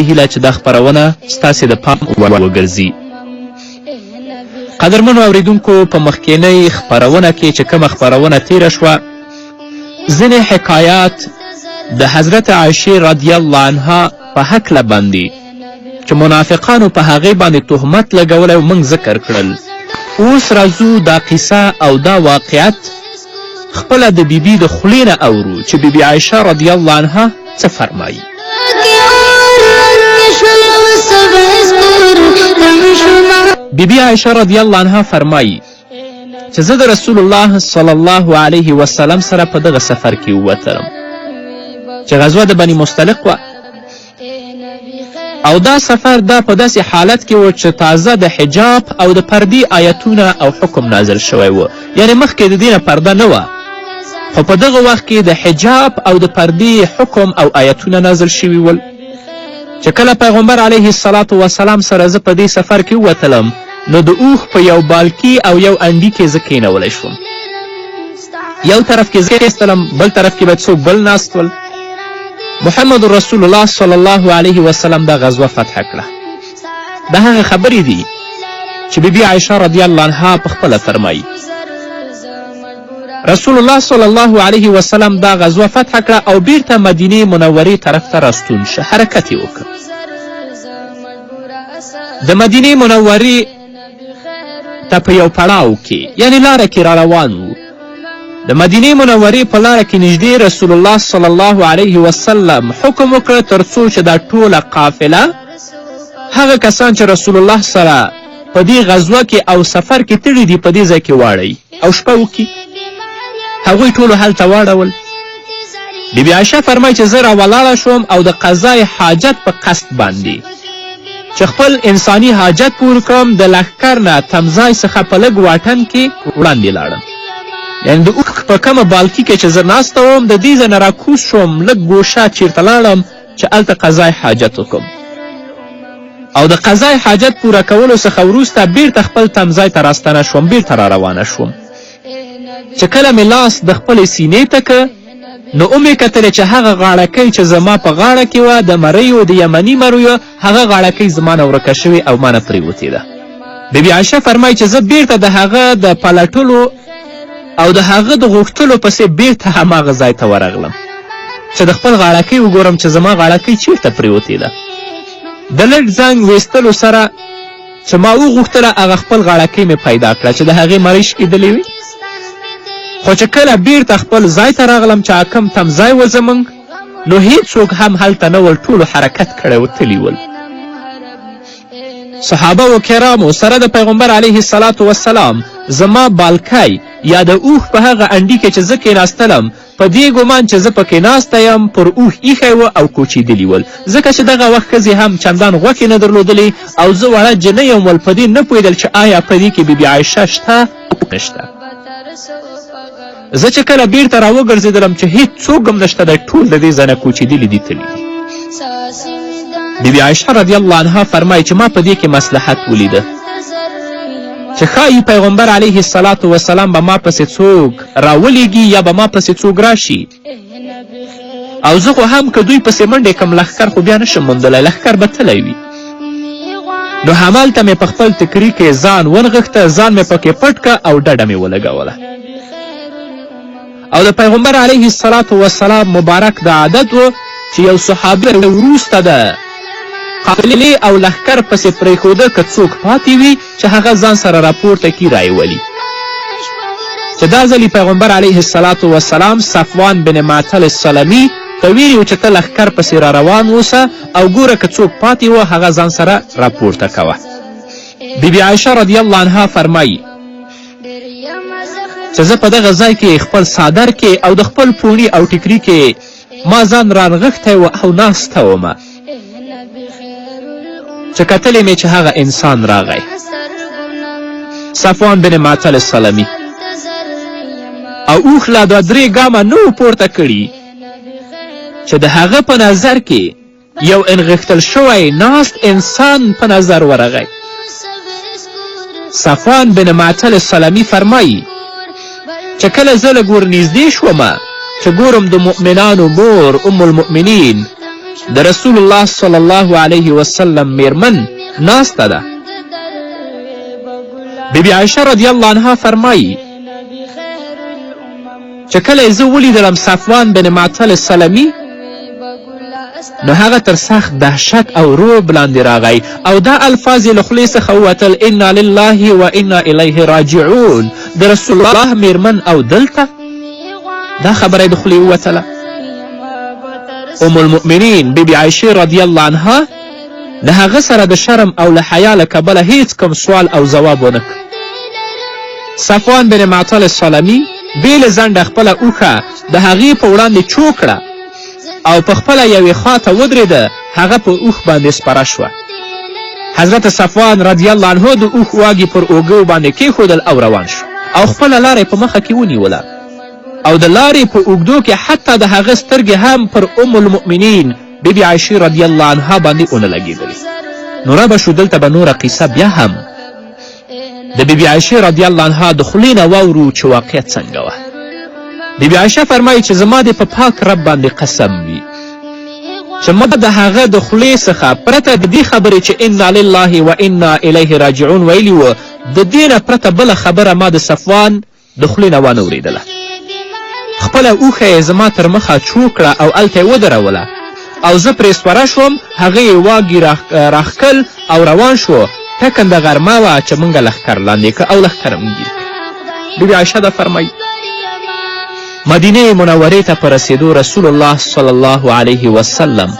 دې هیله چې دا خپرونه ستاسې د پام وګرځي. قدرمنو اوریدونکو، په مخکینۍ خپرونه کې چې کومه خپرونه تیره شوه، ځینې حکایات د حضرت عایشې رضی الله عنها په هکله باندې چې منافقانو په هغې باندې تهمت لګولی او موږ ذکر کړل. اوس راځو دا قصه او دا واقعیت خپله د بیبي د خولې نه اورو چې بیبي عایشه رضی الله عنها څه فرمایي. بیبي عایشه رضی الله عنها فرمایي چې زه د رسول الله صلی الله علیه وسلم سره په دغه سفر کې ووتلم چې غزوه د بني مستلق وه، او دا سفر دا په داسې حالت کې و چې تازه د حجاب او د پردې آیتونه او حکم نازل شوی و. یعنې مخکې د دې نه پرده نه وه، خو په دغه وخت کې د حجاب او د پردې حکم او آیتونه نازل شوي ول. چې کله پیغمبر علیه الصلاة وسلام سره زه په دې سفر کې ووتلم، نو د اوښ په یو بالکي او یو انډي کې زه کینولی شوم. یو طرف کې زه کېستلم، بل طرف کې به څوک بل ناست ول. محمد رسول الله صلی الله علیه وسلم دا غزوه فتح کړه. دا هغه خبرې دي چې بیبي عایشه رضی الله عنها پخپله فرمایي. رسول الله صلی الله علیه وسلم دا غزوه فتح کړه او بیرته مدینې منورې طرف ته راستون شه، حرکت یې وکړ. د مدینې منورې ته په یو پړاو کې یعنې لاره کې را روان و. د مدینې منورې په لاره کې نږدې رسول الله صلی الله علیه وسلم حکم وکړ تر څو چې دا ټوله قافله هغه کسان چې رسول الله سره په دې غزوه کې او سفر کې تړي دي په دې ځای کې واړئ او شپه وکړي. هغوی ټولو هلته واړول. بیبي عایشه فرمایي چې زه راولاړه شوم او د قضای حاجت په قصد باندې چې خپل انساني حاجت پوره کړم، د لښکر نه تمځای څخه په لږ واټن کې وړاندې لاړم. یعنې د اوښ په کومه بالکي کې چې زه ناسته وم، د دې ځای نه راکوز شوم، لږ ګوشه چیرته لاړم چې هلته قضای حاجت وکړم، او د قضای حاجت پوره کولو څخه وروسته بیرته خپل تمځای ته راستنه شوم، بیرته را روانه شوم. چې کله مې لاس د خپلې سینې ته که، نو ومې کتلې چې هغه غاړکۍ چې زما په غاړه کې وه د مریو د یمني مریو، هغه غاړکۍ زما نه ورکه شوې او ما نه پرېوتې ده. بیبي عایشه فرمایي چې زه بیرته د هغه د پلټلو او د هغه د غوښتلو پسې بیرته هماغه ځای ته ورغلم چې د خپل غاړکۍ وګورم چې زما غاړکۍ چیرته پرېوتې ده. د لږ زنګ ویستلو سره چې ما وغوښتله هغه خپل غاړکۍ مې پیدا کړه چې د هغې مرۍ شکېدلې وي. خو چې کله بیرته خپل ځای ته راغلم چې کوم تمځای و زموږ، نو هیڅوک هم هلته نه ول، ټولو حرکت کړی و، تلي ول. صحابه و کرامو سره د پیغمبر علیه الصلاة وسلام زما بالکی یا د اوښ په هغه انډي کې چې زه کېناستلم، په دې ګمان چې زه پکې ناسته یم، پر اوښ ایښی و او کوچېدلي ول، ځکه چې دغه وخت ښځې هم چندان غوښې نه درلودلې او زه وړه جنۍ یم ول، په دې نه پوهېدل چې آیا په دې کې بیبي عایشه شته نشته. زه چې کله بیرته راوګرځېدلم چې هیڅوک هم نشته دی، ټول د دې ځای نه کوچېدلي دي، تللي دي. بیبي عایشه رضی الله عنها فرمایي چې ما په دې کې مصلحت ولیده چې ښایي پیغمبر علیه الصلاة وسلام به ما پسې څوک راولیږي یا به ما پسې څوک راشي، او زه خو هم که دوی پسې منډې کم لښکر خو بیا نشم موندلی، لښکر به تلی وي. نو همالته مې په خپل تکري کې ځان ونغښته، ځان مې پکې پټ که او ډډه مې ولګوله. او د پیغمبر علیه الصلاة وسلام مبارک د عادت و چې یو صحابه وروسته د قافلې او لښکر پسې پرېښوده که څوک پاتې وي چې هغه ځان سره راپورته کي رایې ولي. چې دا ځلې پیغمبر علیه الصلاة وسلام صفوان بن معطل السلمي ته ویلي و چې ته لښکر پسې را روان اوسه او ګوره که څوک پاتې و هغه ځان سره راپورته کوه. بیبي عایشه رضی الله عنها فرمایي چې زه په دغه ځای کې خپل صادر کې او د خپل پوڼي او ټیکري کې ما ځان رانغښتی و او ناسته ومه چې کتلې مې چې هغه انسان راغی، صفوان بن معطل السلمي، او اوښ لا دوه درې ګامه نه و پورته کړي چې د هغه په نظر کې یو انغښتل شوی ناست انسان په نظر ورغی. صفوان بن معطل السلمي فرمایي چې کله زه لږ ورنږدې شومه چې ګورم د مؤمنانو مور ام المؤمنین د رسول الله صلی الله علیه وسلم میرمن ناسته ده. بیبي عایشه رضی الله عنها فرمایي چې کله یې زه ولیدلم صفوان بن معطل سلمي نو هغه تر سخت دهشت او رعب لاندې راغی او دا الفاظ یې له خولې څخه ووتل انا لله و انا الیه راجعون. د رسول الله میرمن او دلته دا خبره یې د خولې ووتله. ام المؤمنین بیبي عایشې رضی الله عنها د هغه سره د شرم او له حیا له کبله هیڅ کوم سوال او ځواب ونه کړ. صفوان بن معطل سلمي بې له ځنډه خپله اوښه د هغې په وړاندې چو کړه او په خپله یوې خوا ته ودرېده. هغه په اوښ باندې سپره شوه. حضرت صفوان رضی الله عنه د اوښ واګې پر اوږو باندې کیښودل او روان شو او خپله لاره په مخه کې ونیوله او د لارې په اوږدو کې حتی د هغه سترګې هم پر ام المؤمنین بیبي عایشې رضی الله عنها باندې ونه لګېدلې. نو ربه شو دلته به نوره قیصه بیا هم د بیبي عایشې رضی الله عنها د خولې نه واورو چې واقعیت څنګه وه. بیبي عایشه فرمایي چې زما د په پاک رب باندې قسم وي چې ما د هغه د خولې څخه پرته د دې خبرې چې انا لله و انا الیه راجعون ویلي وه د دې نه پرته بله خبره ما د صفوان د خولې نه وانه اورېدله. خپله اوښه یې زما تر مخه چو کړه او هلته یې ودروله او زه پرې سپره شوم. هغه یې واګې راښکل او روان شو. ټکنده غرمه وه چې موږ لښکر لاندې که او لښکر موږ ګیر کړ. بیبي عایشه دا فرمایي مدینې منورې ته په رسېدو رسول الله صلی الله علیه وسلم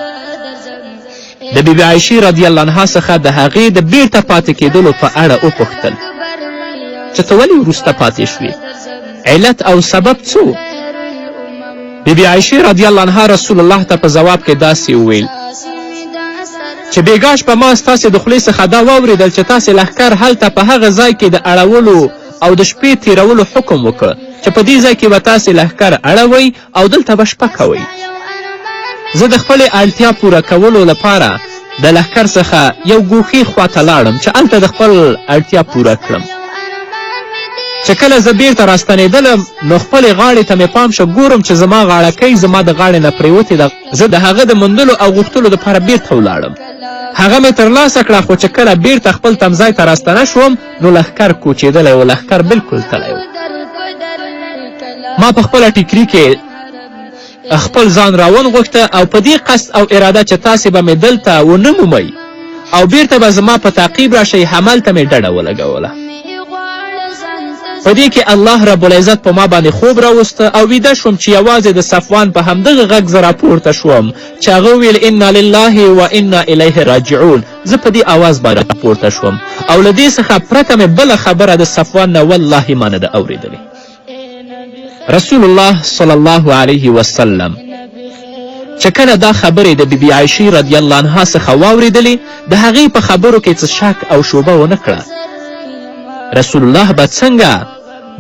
د بیبي عایشې رضی الله عنها څخه د هغې د بیرته پاتې کېدلو په اړه وپوښتل چې ته ولې وروسته پاتې شوې؟ علت او سبب څه و؟ بیبي عایشې رضی الله عنها رسول الله ته په ځواب کې داسې وویل چې بیګا شپه ما ستاسې د خولې څخه دا واورېدل چې تاسې لښکر هلته په هغه ځای کې د اړولو او د شپې تیرولو حکم وکړ چې په دې ځای کې به تاسې لښکر اړوئ او دلته به شپه کوئ. زه د خپلې اړتیا پوره کولو لپاره د لښکر څخه یو ګوښې خواته لاړم چې هلته د خپل اړتیا پوره کړم. چې کله زه بیرته راستنېدلم نو خپلې غاړې ته مې پام شه ګورم چې زما غاړکۍ زما د غاړې نه پرېوتې ده. زه د هغه د موندلو او غوښتلو دپاره بیرته ولاړم. هغه مې ترلاسه کړه خو چې کله بیرته خپل تمځای ته راستنه شوم نو لښکر کوچېدلی و. لښکر بلکل تلی و. ما په خپله ټیکري کې خپل ځان راونغوښته او په دې قصد او اراده چې تاسې به مې دلته ونه مومئ او بیرته به زما په تعقیب راشئ همالته مې ډډه ولګوله. په دې کې الله رب العزت په ما باندې خوب راوسته او ویده شوم چې یوازې د صفوان په همدغه غږ زه راپورته شوم چې هغه وویل انا لله و انا الیه راجعون. زه په دې آواز باندې راپورته شوم او له دې څخه پرته مې بله خبره د صفوان نه والله ما نه ده اورېدلې. رسول الله صلی الله علیه وسلم چې کله دا خبرې د بیبي عایشې رضی الله عنها څخه واورېدلې د هغې په خبرو کې څه شک او شوبه ونه کړه. رسول الله به څنګه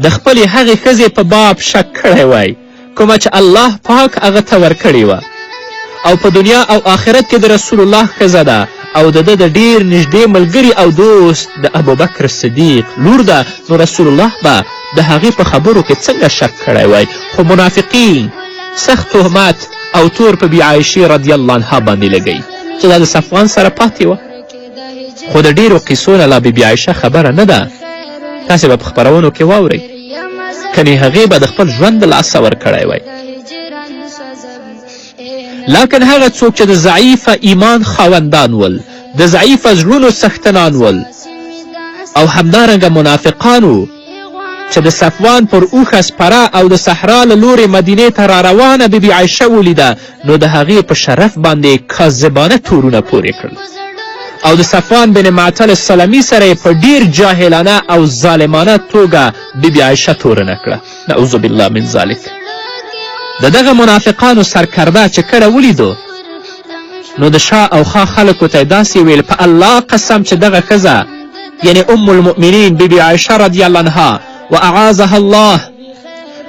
د خپلې هغې ښځې په باب شک کړی وای کومه چې الله پاک هغه ته ورکړې وه او په دنیا او آخرت کې د رسول الله ښځه ده او د ده د ډېر نږدې ملګري او دوست د ابوبکر صدیق لور ده. نو رسول الله به د هغې په خبرو کې څنګه شک کړی وای. خو منافقین سخت تهمت او تور په بی عایشې رضی الله عنها باندې لګوي چې دا د صفوان سره پاتې وه. خو د ډېرو قیسو نه لا بی عایشه خبره نه ده. تاسې به په خپرونو کې واورئ کنې هغې به د خپل ژوند د لاسه ورکړی وای. لکن هغه څوک چې د ضعیفه ایمان خاوندان ول د ضعیفه زړونو څښتنان ول او همدارنګه منافقان وو چې د صفوان پر اوښه سپره او د صحرا له لورې مدینې ته راروانه بیبي عایشه ولیده نو د هغې په شرف باندې کاذبانه تورونه پورې کړل او د صفوان بن معطل سلمي سره په ډیر جاهلانه او ظالمانه توګه بیبي عایشه تورنه کړه. نعوذ بالله من ذلک. د دغه منافقانو سرکرده چې کله ولیدو نو د شا او خا خلکو ته داسې ویل په الله قسم چې دغه ښځه یعنی ام المؤمنین بیبي عایشه رضی الله عنها و اعاذها الله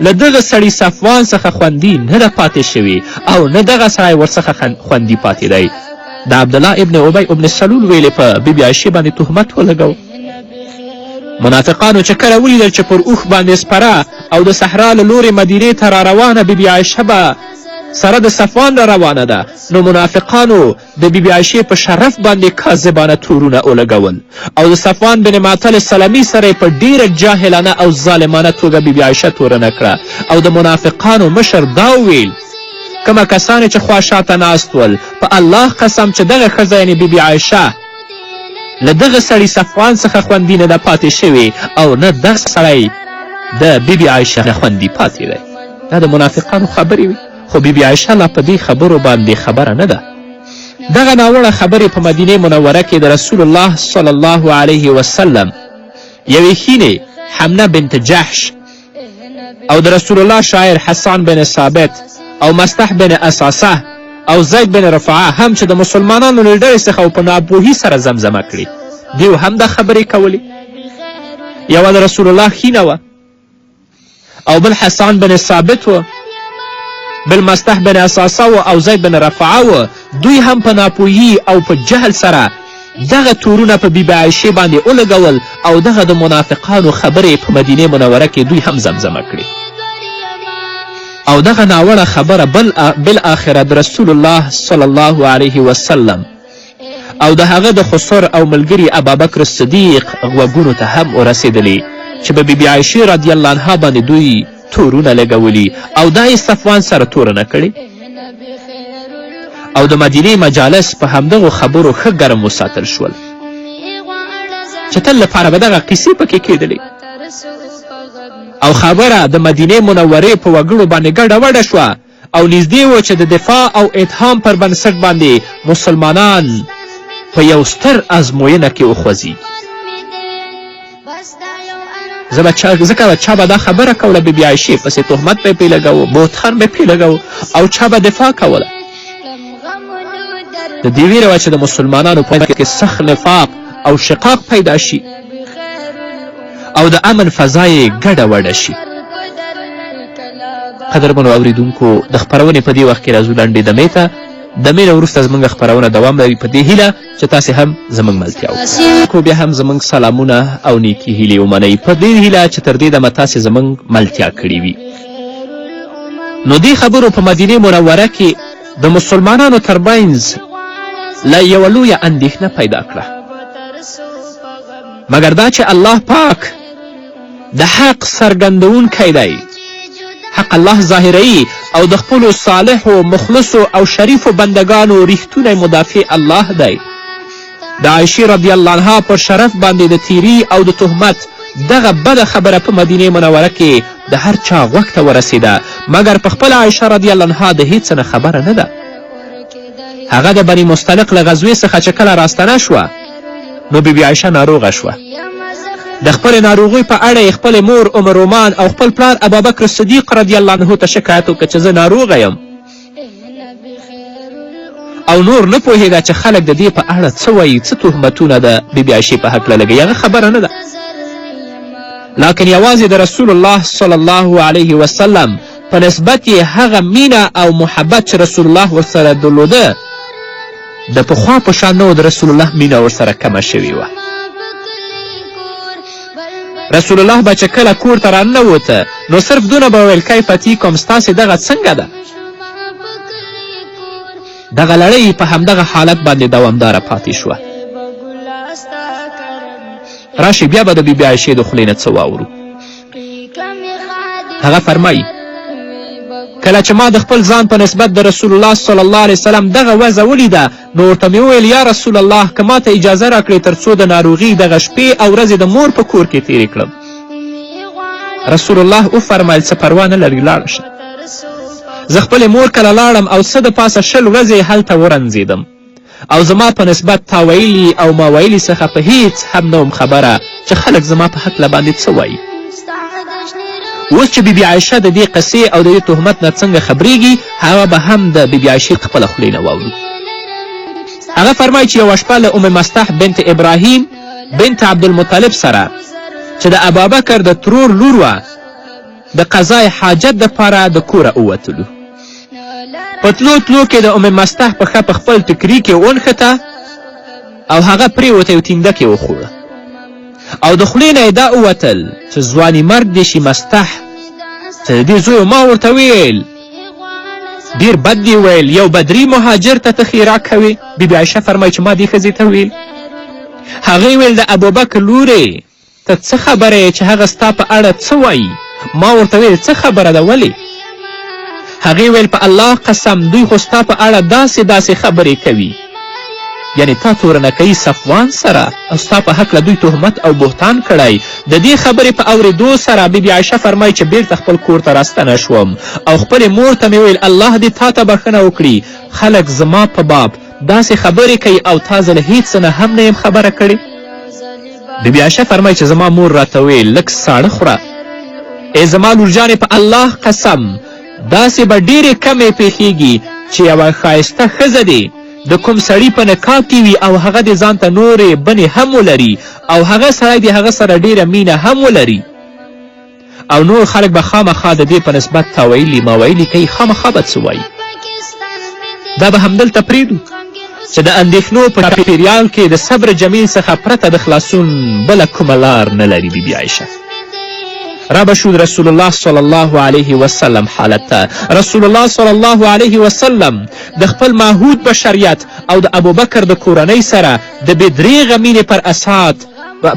له دغه سړي صفوان څخه خوندي نه ده پاتې شوي او نه دغه سړی ورڅخه خوندي پاتې دی. د عبدالله ابن ابی ابن سلول ویلې په بیبي عایشې باندې تهمت ولګو. منافقانو چې کله ولیدل چې پر اوښ باندې سپره او د صحرا له لورې مدینې ته راروانه بیبي عایشه به سره د صفوان را روانه ده، نو منافقانو د بیبي عایشې په شرف باندې کاذبانه تورونه ولګول او د صفوان بن معطل سلمي سره یې په ډیره جاهلانه او ظالمانه توګه بیبي عایشه تورنه کړه او د منافقانو مشر دا وویل کومه کسانې چې خواشاته ناست ول په الله قسم چې دغه ښځه یعنې بیبي عایشه له دغه سړي صفوان څخه خوندي نه ده پاتې شوې او نه دغه سړی د بیبي عایشه نه خوندي پاتې دی. دا د منافقانو خبرې وي، خو بیبي عایشه لا په دې خبرو باندې خبره نه ده. دغه ناوړه خبرې په مدینې منوره کې د رسول الله صلی الله علیه وسلم یوې ښینې حمنه بنت جحش او د رسول الله شاعر حسان بن ثابت او مستح بن اساسه او زید بن رفعه هم چې د مسلمانانو له ډلې څخه په ناپوهي سره زمزمه کړي، دیو هم دا خبرې کولې. یوه د رسول الله ښینه وه او بل حسان بن ثابت و، بل مستح بن اساسه و او زید بن رفعه و. دوی هم په ناپوهي او په جهل سره دغه تورونه په بیبي عایشې باندې ولګول او دغه د منافقانو خبرې په مدینې منوره کې دوی هم زمزمه کړي او دغه ناوړه خبره بالاخره د رسول الله صلی الله علیه وسلم او د هغه د خسر او ملګري ابابکر صدیق غوږونو ته هم ورسېدلې چې په بیبي عایشې رضی الله عنها باندې دوی تورونه لګولي او دا یې صفوان سره تورنه کړې او د مدینې مجالس په همدغو خبرو ښه ګرم وساتل شول چې تل لپاره به دغه قیسې پکې کېدلې او خبره د مدینې منورې په وګړو باندې ګډه وډه شوه او نږدې و چې د دفاع او اتهام پر بنسټ باندې مسلمانان په یو ستر ازموینه کې وخوځي. ځکه به چا به دا خبره کوله بیبي عایشې پسې تهمت به یې پرې لګوه، بهتان به یې پرې لګوه او چا به دفاع کوله. د دې ویره وه چې د مسلمانانو په کې سخت نفاق او شقاق پیدا شي او د امن فضا یې ګډه وډه شي. قدرمنو اوریدونکو، د خپرونې په دې وخت کې راځو لنډې دمې ته. دمې نه وروسته زموږ خپرونه دوام لري په دې هیله چې تاسې هم زموږ ملتیا وکړئ. بیا هم زموږ سلامونه او نیکي هیلې ومنئ په دې هیله چې تر دې دمه تاسې زموږ ملتیا کړې وي. نو دې خبرو په مدینې منوره کې د مسلمانانو ترمنځ لا یوه لویه اندېښنه پیدا کړه، مګر دا چې الله پاک د حق څرګندونکی دی، حق الله ظاهروي او د خپلو صالحو مخلصو او شریفو بندگانو ریښتونی مدافع الله دی. د عایشې رضی الله عنها پر شرف باندې د تیری او د تهمت دغه بده خبره په مدینې منوره کې د هر چا غوږ ته ورسېده، مګر په خپله عایشه رضی الله عنها د هیڅ نه خبره نه ده. هغه د بني مستلق له غزوې څخه چې کله راستنه شوه نو بیبي عایشه ناروغه شوه. د خپلې ناروغۍ په اړه یې خپلې مور ام رومان او خپل پلار ابابکر صدیق رضی الله عنه ته شکایت وکړه چې زه ناروغه یم او نور نه پوهېده چې خلک د دې په اړه څه وایي، څه تهمتونه د بیبي عایشې په هکله لګوي. هغه خبره نه ده، لکن یوازې د رسول الله صلی الله علیه وسلم په نسبت یې هغه مینه او محبت چې رسول الله ورسره درلوده د پخوا په شان نه و، د رسول الله مینه ورسره کمه شوې وه. رسول الله به چې کله کور ته راننوته نو صرف دونه به ویل کیفتیکم، ستاسې دغه څنګه ده. دغه لړۍ په همدغه حالت باندې دوامداره پاتې شوه. راشي بیا به د بیبي عایشې د خولې نه څه واورو. هغه فرمایي کله چې ما د خپل ځان په نسبت د رسول الله صلی الله علیه وسلم دغه وضع ولیده نو ورته مې وویل یا رسول الله که ما ته اجازه راکړې تر څو د ناروغي دغه شپې او ورځې د مور په کور کې تیرې کړم. رسول الله وفرمیل څه پروا نه لري، لاړه شه. زه خپلې مور کله لاړم او څه د پاسه 20 ورځې هلته ورنځېدم او زما په نسبت تا ویلي او ما ویلي څخه په هیڅ هم نه وم خبره چې خلک زما په هکله باندې څه وایي. اوس چې بیبي عایشه د دې قصې او د دې تهمت نه څنګه خبریږي هغه به هم د بیبي عایشې خپله خولې نه واورو. هغه فرمایي چې یوه شپه له ام مستح بنت ابراهیم بنت عبدالمطلب سره چې د ابابکر د ترور لور وه د قضای حاجت دپاره د کوره ووتلو. په تلو تلو کې د ام مستح پښه په خپل ټکري کې ونښته او هغه پرېوته، یو تینګک یې وخوړه او د خولې نه یې دا ووتل چې ځواني مرګ دې شي مستح، چې د دې زوی ما ورته ویل ډیر بد دې ویل، یو بدري مهاجر ته ته ښیرا کوې؟ بیبي عایشه فرمایي چې ما دې ښځې ته ویل. هغې ویل د ابوبکر لورې ته څه خبره یې چې هغه ستا په اړه څه وایي؟ ما ورته ویل څه خبره ده ولې؟ هغې ویل په الله قسم دوی خو ستا په اړه داسې خبرې کوي، یعنی تا تورنکۍ صفوان سره او ستا په هکله دوی تهمت او بهتان کړی. د دې خبرې په اورېدو سره بیبي عایشه فرمایي چې بیرته خپل کور ته راستنه شوم او خپلې مور ته مې ویل الله دې تا ته بښنه وکړي، خلک زما په باب داسې خبرې کوي او تا زه له هیڅ څه نه هم نه یم خبره کړې. بیبي عایشه فرمایي چې زما مور راته ویل لږ ساړه خوره، ای زما لورجانې په الله قسم داسې به ډیرې کمې پیښیږي چې یوه ښایسته ښځه دی د کوم سړي په نکاح کې وي او هغه د ځان ته نورې بنې هم ولري او هغه سړی د هغه سره ډیره مینه هم ولري او نور خلک به خامخا د دې په نسبت تاویلي ماویلي کوي، خامخا به څه وایي. دا به همدلته پرېږدو چې د اندېښنو په چاپېریال کې د صبر جمیل څخه پرته د خلاصون بله کومه لار نه لري بیبي عایشه. را بشود رسول الله صلی الله علیه وسلم حالت ته. رسول الله صلی الله علیه وسلم د خپل معهود بشریت او د ابوبکر د کورنۍ سره د بېدریغه مینې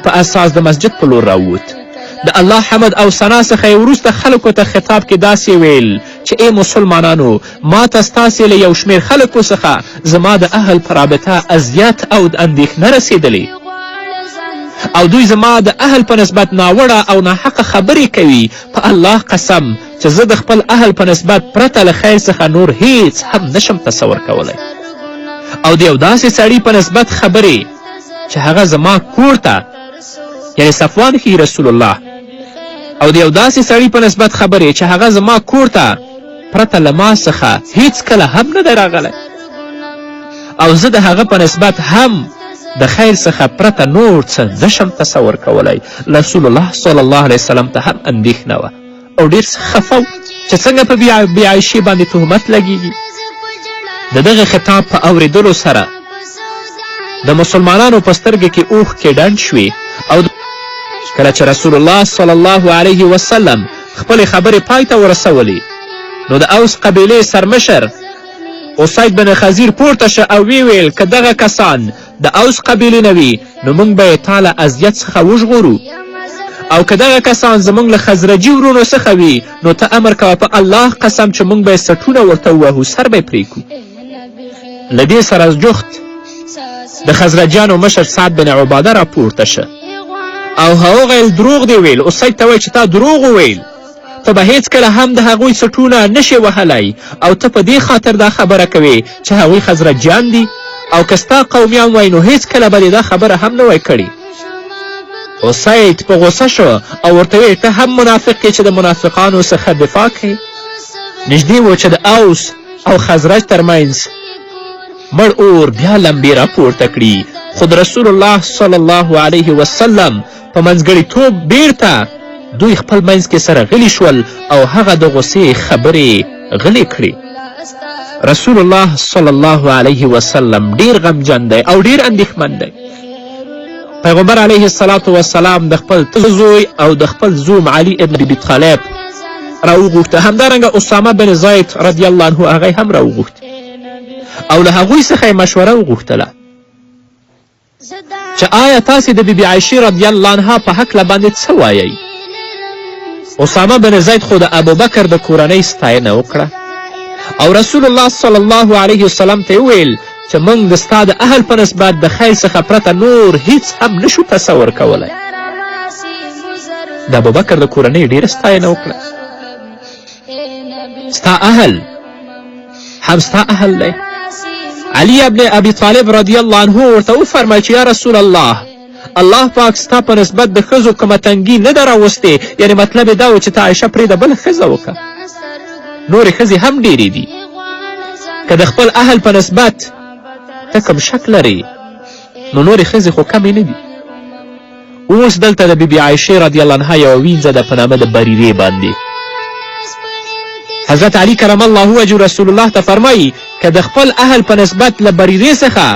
په اساس د مسجد په لور راووت. د الله حمد او ثنا څخه یې وروسته خلکو ته خطاب کې داسې ویل چې ای مسلمانانو ما ته ستاسې له یو شمېر خلکو څخه زما د اهل په رابطه اذیت او اندېښنه رسېدلې او دوی زما د اهل په نسبت ناوړه او ناحقه خبرې کوي. په الله قسم چې زه د خپل اهل په نسبت پرته له خیر څخه نور هیڅ هم نشم تصور کولی او د یو داسې سړي په نسبت خبرې چې هغه زما کور ته یعنی صفوان ښي رسول الله او د یو داسې سړي په نسبت خبرې چې هغه زما کور ته پرته له ما څخه هیڅ کله هم نه دی راغلی او زه د هغه په نسبت هم د خیر څخه پرته نور څه نشم تصور کولی. رسول الله صلی الله علیه وسلم ته هم اندېښنه وه او ډېر خفه و چې څنګه په بې عایشې باندې تهمت لګیږي. د دغه خطاب په اورېدلو سره د مسلمانانو په سترګې کې اوښکې ډنډ شوې او کله چې رسول الله صلی الله علیه وسلم خپلې خبرې پای ته ورسولې نو د اوس قبیلې سرمشر اسید بن خزیر پورته شه او ویل که دغه کسان د اوس قبیلې نه وي نو موږ به یې تا له اذیت څخه وژغورو او که دغه کسان زموږ له خزرجي ورونو څخه وي نو ته امر کوه په الله قسم چې موږ به یې سټونه ورته ووهو سر به یې پرې کړو. له دې سره جخت د خزرجیانو مشر سعد بن عباده راپورته شه او هغه ویل دروغ دې ویل. اسید ته وایي چې تا دروغ وویل، ته به هیڅکله هم د هغوی سټونه نشې وهلی او ته په دې خاطر دا خبره کوې چې هغوی خزرجیان دي او که ستا قومیان وای نو هیڅکله به دې دا خبره هم نه وای کړې. اسید په غوسه شو او ورته ویل ته هم منافق یې چې د منافقانو څخه دفاع کوې. نږدې و چې د اوس او خزرج ترمنځ مړ اور بیا لمبې راپورته کړي خو د رسول الله صلی الله علیه وسلم په منځګړیتوب بیرته دوی خپل منځ کې سره غلي شول او هغه د غصې خبرې غلې کړې. رسول الله صلی الله علیه وسلم ډیر غمجن دی او ډیر اندېښمن دی. پیغمبر علیه الصلاة وسلام د خپل زوی او د خپل زوم علی ابن ابي طالب راوغوښته، همدارنګه اسامه بن زید رضی الله عنه هغه هم راوغوښت او له هغوی څخه یې مشوره وغوښتله چې آیا تاسې د بیبي عایشې رضی الله عنها په هکله باندې څه وایئ؟ اسامه بن زید خو د ابوبکر د کورنۍ ستاینه وکړه او رسول الله صلی الله علیه وسلم ته ویل چې موږ د ستا د اهل په نسبت د خیر څخه پرته نور هیڅ هم نشو تصور کولی. د ابوبکر د کورنۍ ډیره ستاینه وکړه. ستا اهل هم ستا اهل دی. علی ابن ابي طالب رضی الله عنه ورته وفرمیل چې یا رسول الله الله پاک ستا په نسبت د ښځو کومه تنګي نه ده راوستې، یعنې مطلب یې دا و چې ته عایشه پرېږده بله ښځه وکړه. نورې ښځې هم ډیرې دي. که د خپل اهل په نسبت ته کوم شک لرې نو نورې ښځې خو کمې نه دي. اوس دلته د بیبي عایشې رضی الله عنها یوه وینځه ده په نامه د بریرې باندې. حضرت علی کرم الله وجهه رسول الله ته فرمایي که د خپل اهل په نسبت له بریرې څخه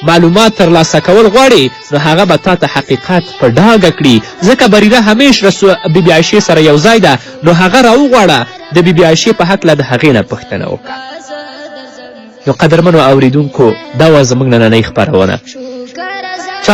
معلومات ترلاسه کول غواړې نو هغه به تا ته حقیقت په ډاګه کړي، ځکه بریره همیش بیبي عایشې سره یو ځای ده. نو هغه راوغواړه د بیبي عایشې په هکله د هغې نه پوښتنه وکړه. نو قدرمنو اوریدونکو دا وه زموږ نننۍ خپرونه. چا